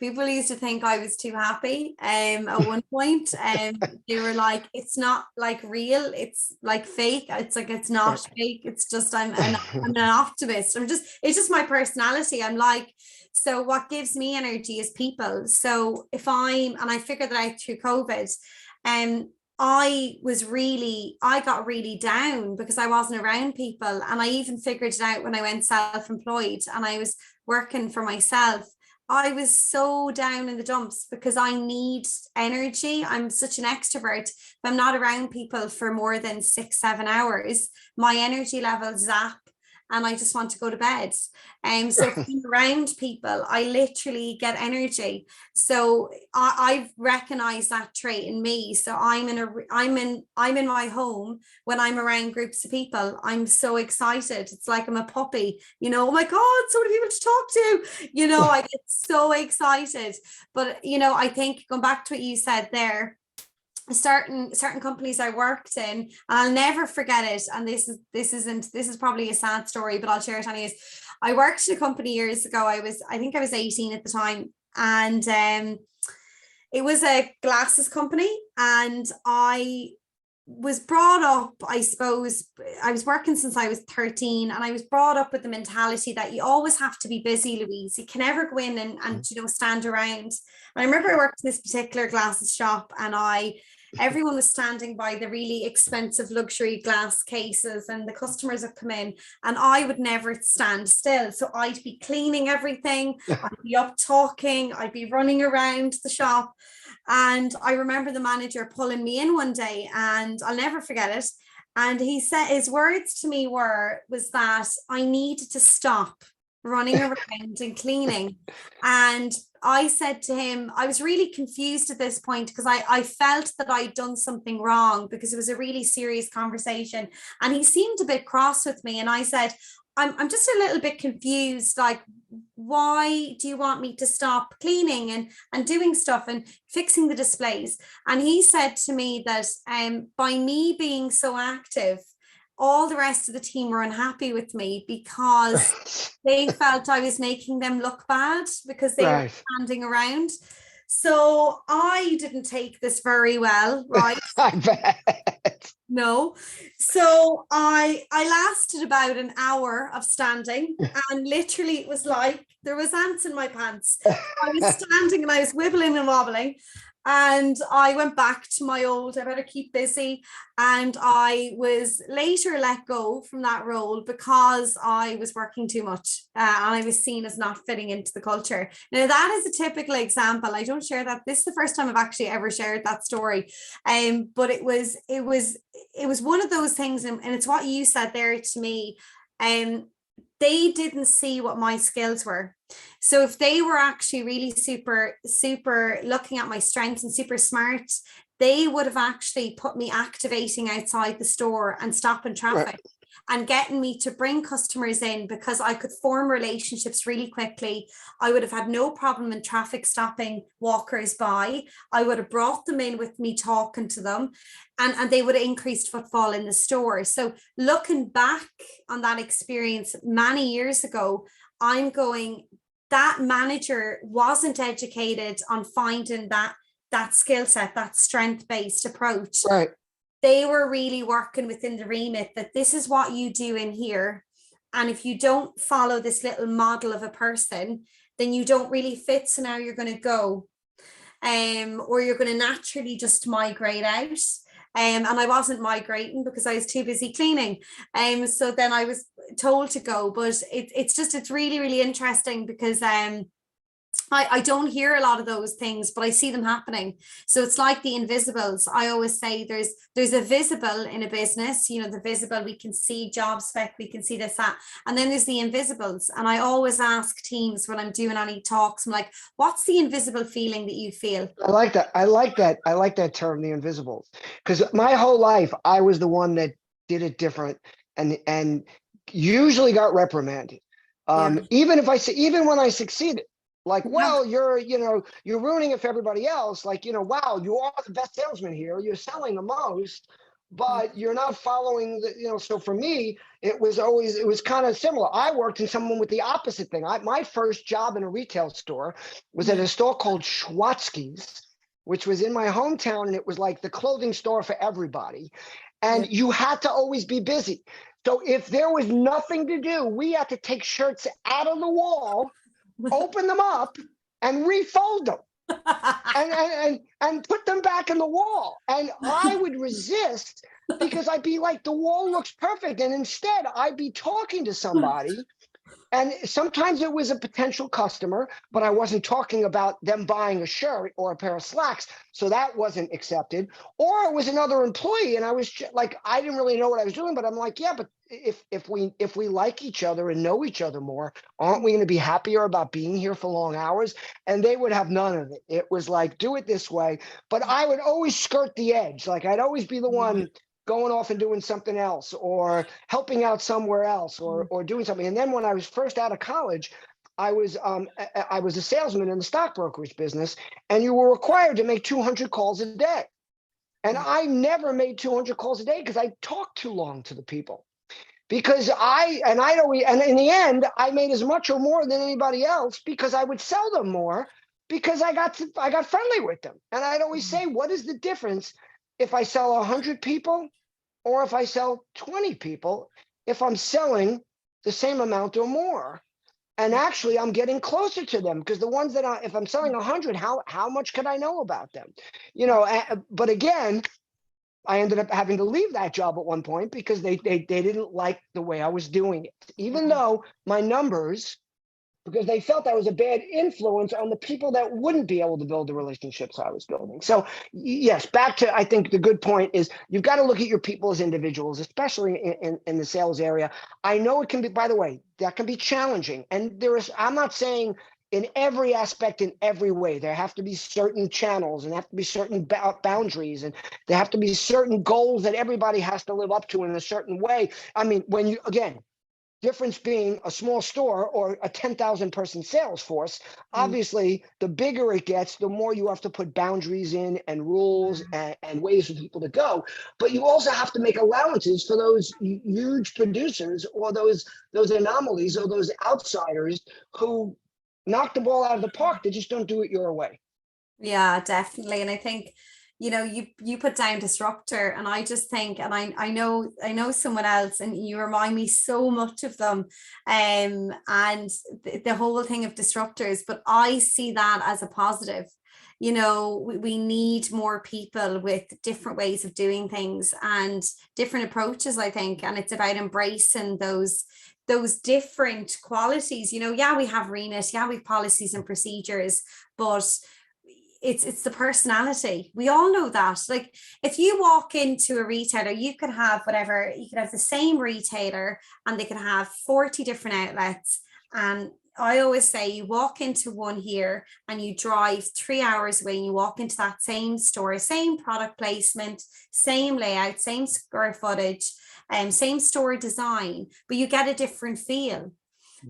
people used to think I was too happy at one point. They were like, it's not like real, it's like fake. It's like, it's not fake. It's just, I'm an optimist. It's just my personality. I'm like, so what gives me energy is people. So and I figured that out through COVID, I got really down because I wasn't around people. And I even figured it out when I went self-employed and I was working for myself. I was so down in the dumps because I need energy. I'm such an extrovert. If I'm not around people for more than 6-7 hours, my energy levels zap. and I just want to go to bed. So being around people, I literally get energy. So I've recognized that trait in me. So I'm in my home when I'm around groups of people. I'm so excited. It's like I'm a puppy, oh my God, so many people to talk to, I get so excited. But, I think going back to what you said there, certain companies I worked in, and I'll never forget it, and this is probably a sad story, but I'll share it anyways. I worked in a company years ago. I think I was 18 at the time, and it was a glasses company, and I was brought up, I suppose, I was working since I was 13, and I was brought up with the mentality that you always have to be busy, Louise. You can never go in and stand around. And I remember I worked in this particular glasses shop, and everyone was standing by the really expensive luxury glass cases, and the customers would come in, and I would never stand still. So I'd be cleaning everything, I'd be up talking, I'd be running around the shop. And I remember the manager pulling me in one day, and I'll never forget it. And he said, his words to me was that I needed to stop running around and cleaning. And I said to him, I was really confused at this point, because I felt that I'd done something wrong, because it was a really serious conversation. And he seemed a bit cross with me. And I said, I'm just a little bit confused. Like, why do you want me to stop cleaning and doing stuff and fixing the displays? And he said to me that by me being so active, all the rest of the team were unhappy with me, because they felt I was making them look bad because they were standing around. So I didn't take this very well, right? I bet. No. So I lasted about an hour of standing, and literally it was like there was ants in my pants. I was standing and I was wibbling and wobbling. And I went back to my old, I better keep busy. And I was later let go from that role because I was working too much, and I was seen as not fitting into the culture. Now, that is a typical example. I don't share that. This is the first time I've actually ever shared that story. But it was one of those things, and it's what you said there to me. They didn't see what my skills were. So if they were actually really super looking at my strengths and super smart, they would have actually put me activating outside the store and stopping traffic and getting me to bring customers in, because I could form relationships really quickly. I would have had no problem in traffic stopping walkers by. I would have brought them in with me, talking to them, and they would have increased footfall in the store. So looking back on that experience many years ago, I'm going, that manager wasn't educated on finding that skill set, that strength-based approach. Right. They were really working within the remit that this is what you do in here. And if you don't follow this little model of a person, then you don't really fit. So now you're going to go, or you're going to naturally just migrate out. And I wasn't migrating because I was too busy cleaning. So then I was told to go. But it's really, really interesting, because I don't hear a lot of those things, but I see them happening. So it's like the invisibles. I always say there's a visible in a business, the visible, we can see job spec, we can see this, that, and then there's the invisibles. And I always ask teams when I'm doing any talks, I'm like, what's the invisible feeling that you feel? I like that. I like that term, the invisibles, because my whole life I was the one that did it different and usually got reprimanded. Even when I succeeded. Like, well, you're ruining it for everybody else. Like, wow, you are the best salesman here. You're selling the most, but you're not following the, so for me, it was kind of similar. I worked in someone with the opposite thing. My first job in a retail store was at a store called Schwatzky's, which was in my hometown. And it was like the clothing store for everybody. And you had to always be busy. So if there was nothing to do, we had to take shirts out of the wall, open them up and refold them and put them back in the wall. And I would resist, because I'd be like, the wall looks perfect. And instead I'd be talking to somebody, and sometimes it was a potential customer, but I wasn't talking about them buying a shirt or a pair of slacks. So that wasn't accepted. Or it was another employee, and I was like, I didn't really know what I was doing, but I'm like, yeah, but if we like each other and know each other more, aren't we going to be happier about being here for long hours? And they would have none of it. It was like, do it this way. But I would always skirt the edge. Like I'd always be the one going off and doing something else, or helping out somewhere else, or doing something. And then when I was first out of college, I was a salesman in the stock brokerage business, and you were required to make 200 calls a day. And I never made 200 calls a day because I talked too long to the people. Because and in the end, I made as much or more than anybody else because I would sell them more because I got friendly with them. And I'd always say, what is the difference if I sell 100 people or if I sell 20 people, if I'm selling the same amount or more? And actually, I'm getting closer to them because the ones that if I'm selling 100, how much could I know about them? But again, I ended up having to leave that job at one point because they didn't like the way I was doing it, even though my numbers, because they felt I was a bad influence on the people that wouldn't be able to build the relationships I was building. So yes, back to, I think the good point is you've got to look at your people as individuals, especially in the sales area. I know it can be, by the way, that can be challenging. And I'm not saying in every aspect, in every way, there have to be certain channels and have to be certain boundaries, and there have to be certain goals that everybody has to live up to in a certain way. I mean, difference being a small store or a 10,000 person sales force, obviously the bigger it gets, the more you have to put boundaries in and rules and ways for people to go. But you also have to make allowances for those huge producers or those anomalies or those outsiders who knock the ball out of the park. They just don't do it your way. Yeah, definitely. And I think, you put down disruptor, and I just think, and I know someone else, and you remind me so much of them, and the whole thing of disruptors, but I see that as a positive. We need more people with different ways of doing things and different approaches, I think, and it's about embracing those different qualities. Yeah, we have remit, yeah, we have policies and procedures, but it's the personality. We all know that. Like, if you walk into a retailer, you could have the same retailer and they can have 40 different outlets. And I always say, you walk into one here and you drive 3 hours away and you walk into that same store, same product placement, same layout, same square footage, same store design, but you get a different feel.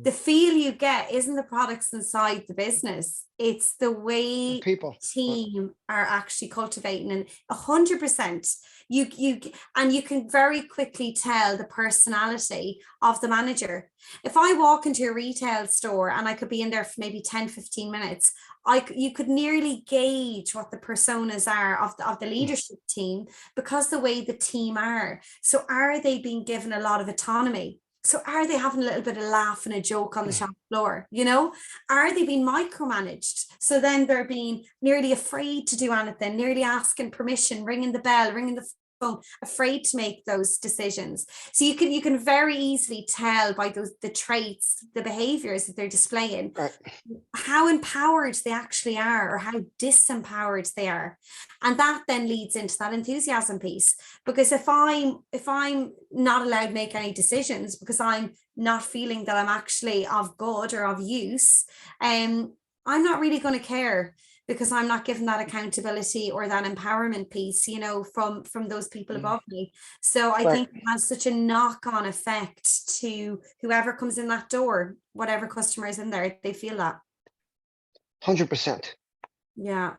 The feel you get isn't the products inside the business. It's the way people, team are actually cultivating, and 100%. You can very quickly tell the personality of the manager. If I walk into a retail store and I could be in there for maybe 10, 15 minutes, you could nearly gauge what the personas are of the leadership team, because the way the team are. So are they being given a lot of autonomy? So are they having a little bit of laugh and a joke on the shop floor? Are they being micromanaged? So then they're being nearly afraid to do anything, nearly asking permission, ringing the bell, ringing the phone, afraid to make those decisions. So you can very easily tell by the traits, the behaviors that they're displaying, how empowered they actually are or how disempowered they are. And that then leads into that enthusiasm piece, because if I'm not allowed to make any decisions because I'm not feeling that I'm actually of good or of use, I'm not really going to care, because I'm not given that accountability or that empowerment piece, from those people above me. So I think it has such a knock-on effect to whoever comes in that door, whatever customer is in there, they feel that. 100%. Yeah.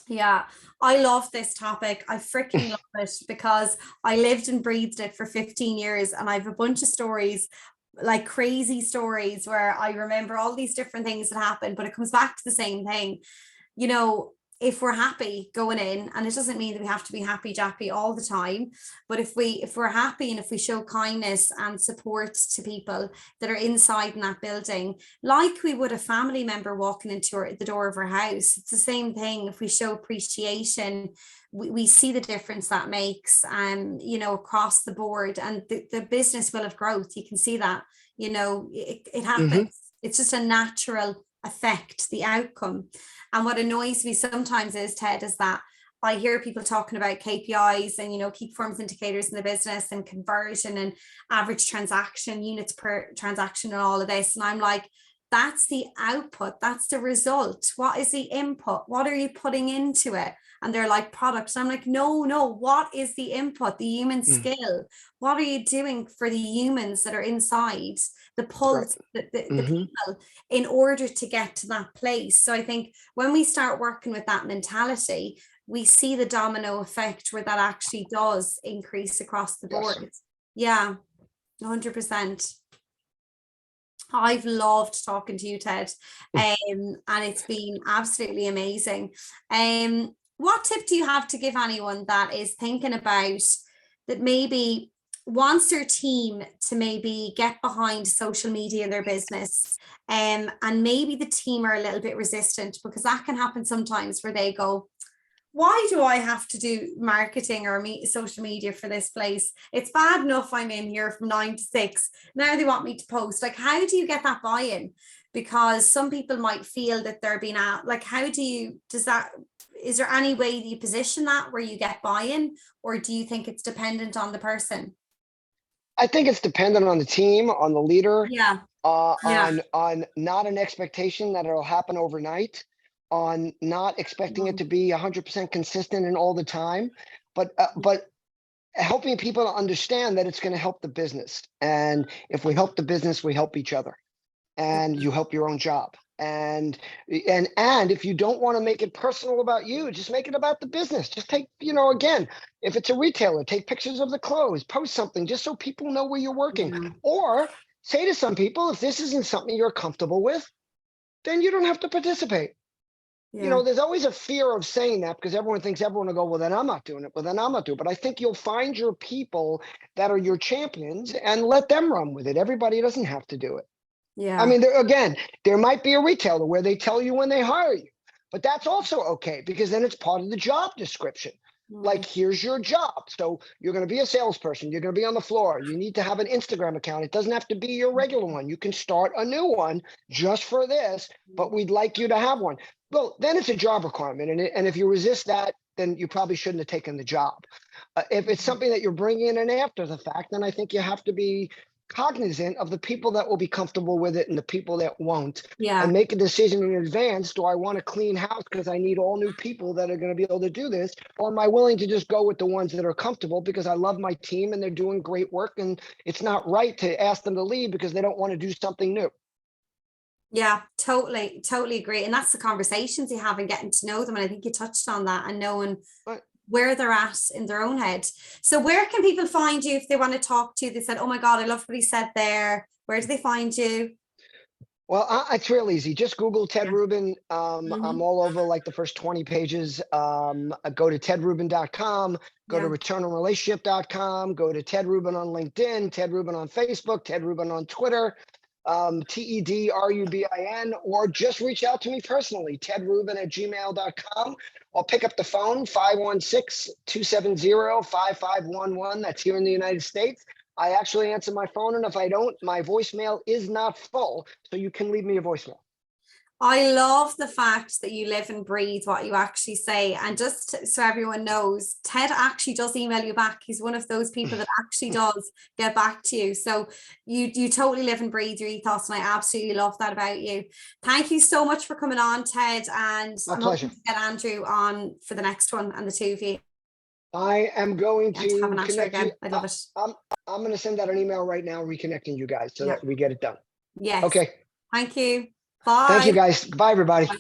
Yeah, I love this topic. I freaking love it, because I lived and breathed it for 15 years, and I have a bunch of stories, like crazy stories, where I remember all these different things that happened, but it comes back to the same thing. If we're happy going in, and it doesn't mean that we have to be happy jappy all the time, but if we're happy and if we show kindness and support to people that are inside in that building, like we would a family member walking into the door of our house, it's the same thing. If we show appreciation, we see the difference that makes, across the board, and the business will have growth. You can see that, it happens. It's just a natural effect, the outcome. And what annoys me sometimes is, Ted, is that I hear people talking about KPIs and, you know, key performance indicators in the business and conversion and average transaction, units per transaction and all of this. And I'm like, that's the output. That's the result. What is the input? What are you putting into it? And they're like, products. I'm like, no, what is the input? The human skill. What are you doing for the humans that are inside, the pulse, the people, in order to get to that place? So I think when we start working with that mentality, we see the domino effect where that actually does increase across the board. Yeah, 100%. I've loved talking to you, Ted, and it's been absolutely amazing. What tip do you have to give anyone that is thinking about that, maybe wants their team to maybe get behind social media in their business, and maybe the team are a little bit resistant, because that can happen sometimes, where they go, why do I have to do marketing or social media for this place? It's bad enough I'm in here from 9 to 6. Now they want me to post. Like, how do you get that buy-in? Because some people might feel that they're being out. Like, is there any way that you position that where you get buy-in, or do you think it's dependent on the person? I think it's dependent on the team, on the leader, on not an expectation that it'll happen overnight, on not expecting it to be 100% consistent and all the time, but helping people to understand that it's going to help the business. And if we help the business, we help each other, and you help your own job. And if you don't want to make it personal about you, just make it about the business. Just take, again, if it's a retailer, take pictures of the clothes, post something just so people know where you're working. Or say to some people, if this isn't something you're comfortable with, then you don't have to participate. There's always a fear of saying that, because everyone thinks everyone will go, well, then I'm not doing it. Well, then I'm not doing it. But I think you'll find your people that are your champions and let them run with it. Everybody doesn't have to do it. Yeah. I mean, there might be a retailer where they tell you when they hire you, but that's also okay, because then it's part of the job description. Like, here's your job. So you're going to be a salesperson. You're going to be on the floor. You need to have an Instagram account. It doesn't have to be your regular one. You can start a new one just for this, but we'd like you to have one. Well, then it's a job requirement. And if you resist that, then you probably shouldn't have taken the job. If it's something that you're bringing in after the fact, then I think you have to be cognizant of the people that will be comfortable with it and the people that won't, and make a decision in advance. Do I want to clean house because I need all new people that are going to be able to do this, or am I willing to just go with the ones that are comfortable because I love my team and they're doing great work, and it's not right to ask them to leave because they don't want to do something new? Yeah, totally agree. And that's the conversations you have and getting to know them. And I think you touched on that, and knowing where they're at in their own head. So where can people find you if they want to talk to you? They said, oh my God, I love what he said there. Where do they find you? Well, it's real easy. Just Google Ted Rubin. I'm all over, like, the first 20 pages. Go to tedrubin.com, go to returnonrelationship.com, go to Ted Rubin on LinkedIn, Ted Rubin on Facebook, Ted Rubin on Twitter, TEDRUBIN, or just reach out to me personally, tedrubin@gmail.com. I'll pick up the phone, 516-270-5511. That's here in the United States. I actually answer my phone, and if I don't, my voicemail is not full, so you can leave me a voicemail. I love the fact that you live and breathe what you actually say. And just so everyone knows, Ted actually does email you back. He's one of those people that actually does get back to you. So you totally live and breathe your ethos, and I absolutely love that about you. Thank you so much for coming on, Ted. And my pleasure. To get Andrew on for the next one, and the two of you. I am going to have an answer again. I love it. I'm going to send out an email right now reconnecting you guys so that we get it done. Yes. Okay. Thank you. Bye. Thank you, guys. Bye, everybody. Bye.